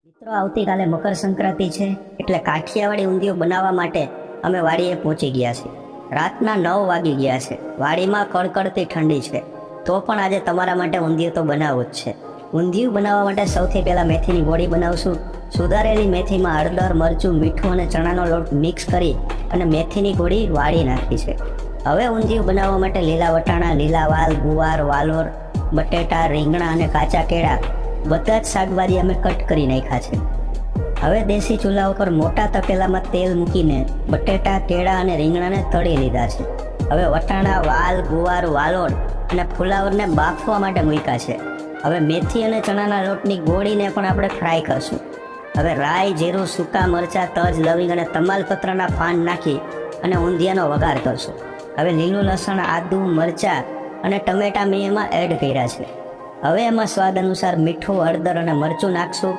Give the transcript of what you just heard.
મિત્રો, આવતીકાલે મકર સંક્રાંતિ છે એટલે કાઠિયાવાડી ઊંધિયું બનાવવા માટે અમે વાડીએ પહોંચી ગયા છીએ. રાતના 9 વાગી ગયા છે. વાડીમાં કડકડતી ઠંડી છે, તો પણ આજે તમારા માટે ઊંધિયું તો બનાવવું જ છે. ઊંધિયું બનાવવા માટે સૌથી પહેલાં મેથીની ગોળી બનાવશું. સુધારેલી મેથીમાં હળદર, મરચું, મીઠું અને ચણાનો લોટ મિક્સ કરી અને મેથીની ગોળી વાળી નાખી છે. હવે ઊંધિયું બનાવવા માટે લીલા વટાણા, લીલા વાલ, ગુવાર, વાલોર, બટેટા, રીંગણા અને કાચા કેળા બધા જ શાકભાજી અમે કટ કરી નાખ્યા છે. હવે દેશી ચૂલા ઉપર મોટા તપેલામાં તેલ મૂકીને બટેટા, કેળા અને રીંગણાને તળી લીધા છે. હવે વટાણા, વાલ, ગુવાર, વાલોળ અને ફુલાવરને બાફવા માટે મૂક્યા છે. હવે મેથી અને ચણાના લોટની ગોળીને પણ આપણે ફ્રાય કરશું. હવે રાઈ, જીરું, સૂકા મરચાં, તજ, લવિંગ અને તમાલપત્રના પાન નાખી અને ઊંધિયાનો વઘાર કરશું. હવે લીલું લસણ, આદુ, મરચાં અને ટમેટાં મેં એમાં એડ કર્યા છે. હવે એમાં સ્વાદ અનુસાર મીઠું, હળદર અને મરચું નાખશું